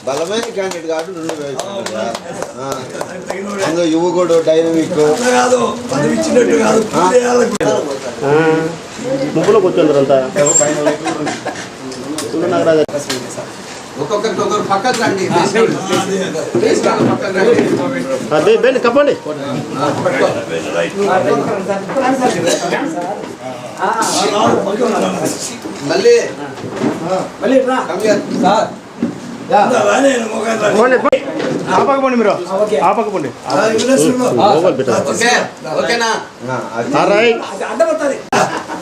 బలమైన క్యాండిడేట్ కాబట్టి 2 అందులో యువకుడు డైనమిక్ ముగ్గులో కూర్చుంటారు అంతా కప్పండి ఆపకపోండి మీరు ఆపకపోండి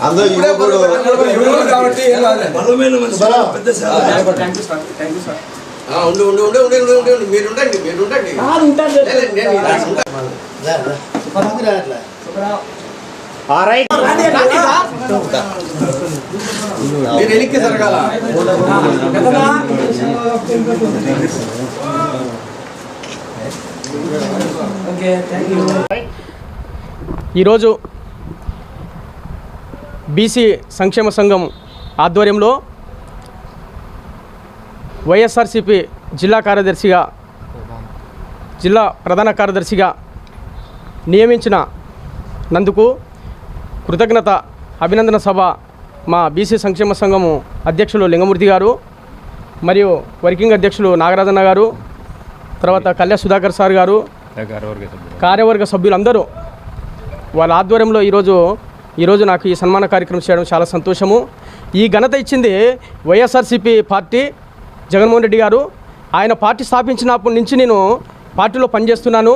అందులో యువకుడు ఈరోజు బీసీ సంక్షేమ సంఘం ఆధ్వర్యంలో వైఎస్ఆర్సీపీ జిల్లా కార్యదర్శిగా జిల్లా ప్రధాన కార్యదర్శిగా నియమించిన నందుకు కృతజ్ఞత అభినందన సభ మా బీసీ సంక్షేమ సంఘము అధ్యక్షులు లింగమూర్తి గారు మరియు వర్కింగ్ అధ్యక్షులు నాగరాజన్న గారు, తర్వాత కళ్యాణ సుధాకర్ సార్ గారు, కార్యవర్గ సభ్యులందరూ వాళ్ళ ఆధ్వర్యంలో ఈరోజు నాకు ఈ సన్మాన కార్యక్రమం చేయడం చాలా సంతోషము. ఈ ఘనత ఇచ్చింది వైఎస్ఆర్సీపీ పార్టీ, జగన్మోహన్ రెడ్డి గారు. ఆయన పార్టీ స్థాపించినప్పటి నుంచి నేను పార్టీలో పనిచేస్తున్నాను.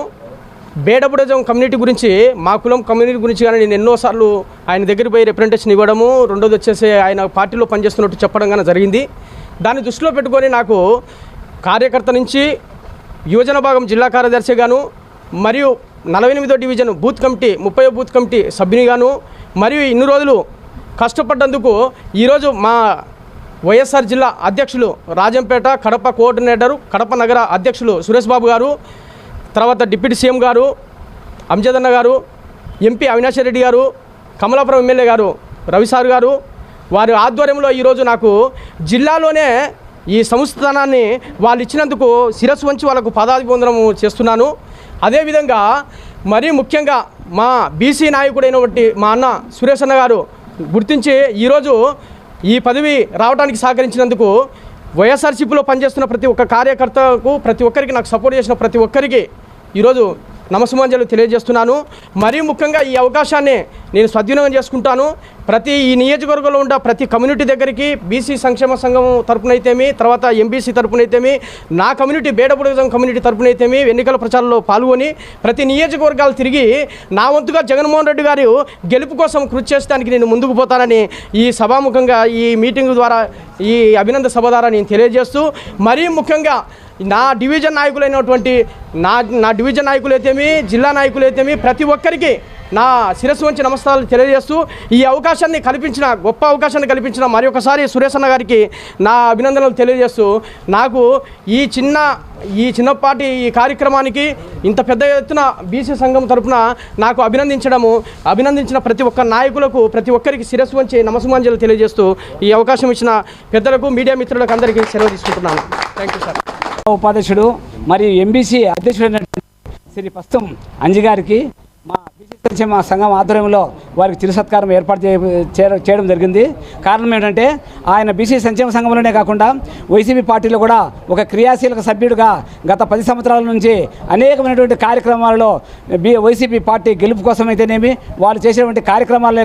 బేడబుడజం కమ్యూనిటీ గురించి, మా కులం కమ్యూనిటీ గురించి కానీ నేను ఎన్నోసార్లు ఆయన దగ్గర పోయి రిప్రజెంటేషన్ ఇవ్వడము, రెండోది వచ్చేసి ఆయన పార్టీలో పనిచేస్తున్నట్టు చెప్పడం కానీ జరిగింది. దాన్ని దృష్టిలో పెట్టుకొని నాకు కార్యకర్త నుంచి యువజన భాగం జిల్లా కార్యదర్శిగాను, మరియు 48వ డివిజన్ బూత్ కమిటీ 30వ బూత్ కమిటీ సభ్యునిగాను, మరియు ఇన్ని రోజులు కష్టపడ్డందుకు ఈరోజు మా వైఎస్ఆర్ జిల్లా అధ్యక్షులు రాజంపేట, కడప కోఆర్డినేటరు, కడప నగర అధ్యక్షులు సురేష్ బాబు గారు, తర్వాత డిప్యూటీ సీఎం గారు అంజదన్న గారు, ఎంపీ అవినాష్ రెడ్డి గారు, కమలాపురం ఎమ్మెల్యే గారు రవిసార్ గారు, వారి ఆధ్వర్యంలో ఈరోజు నాకు జిల్లాలోనే ఈ సంస్థానాన్ని వాళ్ళు ఇచ్చినందుకు శిరస్సు వంచి వాళ్ళకు పాదాభివందనం చేస్తున్నాను. అదేవిధంగా మరీ ముఖ్యంగా మా బీసీ నాయకుడైనటువంటి మా అన్న సురేష్ అన్న గారు గుర్తించి ఈరోజు ఈ పదవి రావడానికి సహకరించినందుకు వైఎస్ఆర్సీపీలో పనిచేస్తున్న ప్రతి ఒక్క కార్యకర్తకు, ప్రతి ఒక్కరికి, నాకు సపోర్ట్ చేసిన ప్రతి ఒక్కరికి ఈరోజు నమస్సుమాంజలు తెలియజేస్తున్నాను. మరీ ముఖ్యంగా ఈ అవకాశాన్ని నేను సద్వినియోగం చేసుకుంటాను. ఈ నియోజకవర్గంలో ఉన్న ప్రతి కమ్యూనిటీ దగ్గరికి బీసీ సంక్షేమ సంఘం తరపునైతేమి, తర్వాత ఎంబీసీ తరపునైతేమి, నా కమ్యూనిటీ బేడబుడజం కమ్యూనిటీ తరపునైతేమి ఎన్నికల ప్రచారంలో పాల్గొని ప్రతి నియోజకవర్గాలు తిరిగి నా వంతుగా జగన్మోహన్ రెడ్డి గారు గెలుపు కోసం కృషి చేసడానికి నేను ముందుకు పోతానని ఈ సభాముఖంగా ఈ మీటింగ్ ద్వారా, ఈ అభినందన సభ ద్వారా నేను తెలియజేస్తూ, మరీ ముఖ్యంగా నా డివిజన్ నాయకులైనటువంటి నా డివిజన్ నాయకులైతేమి, జిల్లా నాయకులైతేమి ప్రతి ఒక్కరికి నా శిరస్సు వంచి నమస్కారాలు తెలియజేస్తూ, ఈ అవకాశాన్ని కల్పించిన, గొప్ప అవకాశాన్ని కల్పించిన మరి ఒకసారి సురేష్ అన్న గారికి నా అభినందనలు తెలియజేస్తూ, నాకు ఈ చిన్నపాటి ఈ కార్యక్రమానికి ఇంత పెద్ద ఎత్తున బీసీ సంఘం తరఫున నాకు అభినందించిన ప్రతి ఒక్క నాయకులకు, ప్రతి ఒక్కరికి శిరస్సు వంచి నమస్సుమాంజలు తెలియజేస్తూ ఈ అవకాశం ఇచ్చిన పెద్దలకు, మీడియా మిత్రులకు అందరికీ సెలవు తీసుకుంటున్నాను. Thank you sir. ఉపాధ్యక్షుడు మరియు ఎంబీసీ అధ్యక్షుడు శ్రీ పస్తం అంజి గారికి మా బీసీ సంక్షేమ సంఘం ఆధ్వర్యంలో వారికి చిరు సత్కారం ఏర్పాటు చేయడం జరిగింది. కారణం ఏంటంటే ఆయన బీసీ సంక్షేమ సంఘంలోనే కాకుండా వైసీపీ పార్టీలో కూడా ఒక క్రియాశీలక సభ్యుడిగా గత 10 సంవత్సరాల నుంచి అనేకమైనటువంటి కార్యక్రమాలలో వైసీపీ పార్టీ గెలుపు కోసం అయితేనేమి, వాళ్ళు చేసేటువంటి కార్యక్రమాలు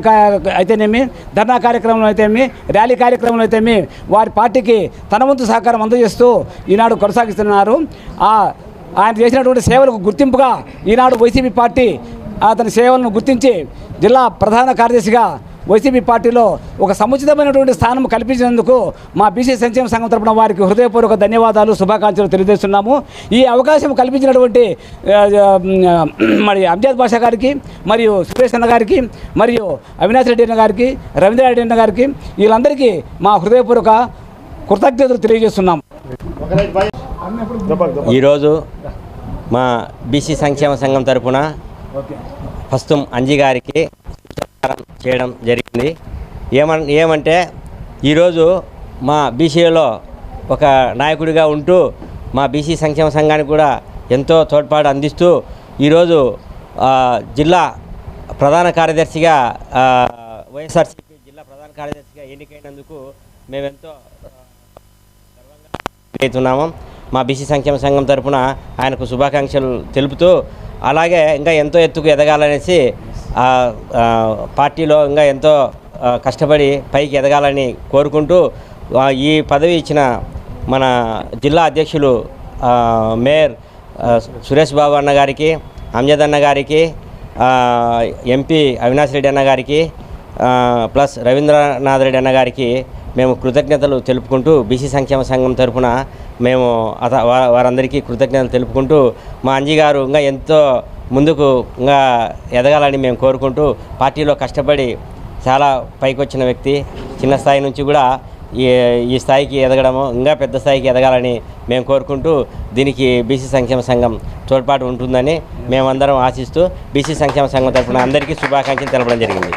అయితేనేమి, ధర్నా కార్యక్రమాలు అయితేనేమి, ర్యాలీ కార్యక్రమాలు అయితేనేమి వారి పార్టీకి తన వంతు సహకారం అందజేస్తూ ఈనాడు కొనసాగిస్తున్నారు. ఆయన చేసినటువంటి సేవలకు గుర్తింపుగా ఈనాడు వైసీపీ పార్టీ అతని సేవలను గుర్తించి జిల్లా ప్రధాన కార్యదర్శిగా వైసీపీ పార్టీలో ఒక సముచితమైనటువంటి స్థానం కల్పించినందుకు మా బీసీ సంక్షేమ సంఘం తరపున వారికి హృదయపూర్వక ధన్యవాదాలు, శుభాకాంక్షలు తెలియజేస్తున్నాము. ఈ అవకాశం కల్పించినటువంటి మరి అంజద్ బాషా గారికి, మరియు సురేష్ అన్న గారికి, మరియు అవినాష్ రెడ్డి అన్న గారికి, రవీంద్ర రెడ్డి అన్న గారికి, వీళ్ళందరికీ మా హృదయపూర్వక కృతజ్ఞతలు తెలియజేస్తున్నాము. ఈరోజు మా బీసీ సంక్షేమ సంఘం తరపున ప్రస్తుతం అంజి గారికి సత్కారం చేయడం జరిగింది. ఏమంటే ఈరోజు మా బీసీలో ఒక నాయకుడిగా ఉంటూ మా బీసీ సంక్షేమ సంఘానికి కూడా ఎంతో తోడ్పాటు అందిస్తూ ఈరోజు జిల్లా ప్రధాన కార్యదర్శిగా వైఎస్ఆర్సీపీ జిల్లా ప్రధాన కార్యదర్శిగా ఎన్నికైనందుకు మేమెంతో గర్వంగా అవుతున్నాము. మా బీసీ సంక్షేమ సంఘం తరపున ఆయనకు శుభాకాంక్షలు తెలుపుతూ అలాగే ఇంకా ఎంతో ఎత్తుకు ఎదగాలనేసి పార్టీలో ఇంకా ఎంతో కష్టపడి పైకి ఎదగాలని కోరుకుంటూ ఈ పదవి ఇచ్చిన మన జిల్లా అధ్యక్షులు మేయర్ సురేష్ బాబు అన్న గారికి, అంజద్ అన్న గారికి, ఎంపీ అవినాష్ రెడ్డి అన్న గారికి ప్లస్ రవీంద్రనాథ్ రెడ్డి అన్న గారికి మేము కృతజ్ఞతలు తెలుపుకుంటూ బీసీ సంక్షేమ సంఘం తరఫున మేము వారందరికీ కృతజ్ఞతలు తెలుపుకుంటూ మా అంజి గారు ఇంకా ఎంతో ముందుకు ఇంకా ఎదగాలని మేము కోరుకుంటూ పార్టీలో కష్టపడి చాలా పైకి వచ్చిన వ్యక్తి, చిన్న స్థాయి నుంచి కూడా ఈ స్థాయికి ఎదగడము ఇంకా పెద్ద స్థాయికి ఎదగాలని మేము కోరుకుంటూ దీనికి బీసీ సంక్షేమ సంఘం తోడ్పాటు ఉంటుందని మేమందరం ఆశిస్తూ బీసీ సంక్షేమ సంఘం తరఫున అందరికీ శుభాకాంక్షలు తెలపడం జరిగింది.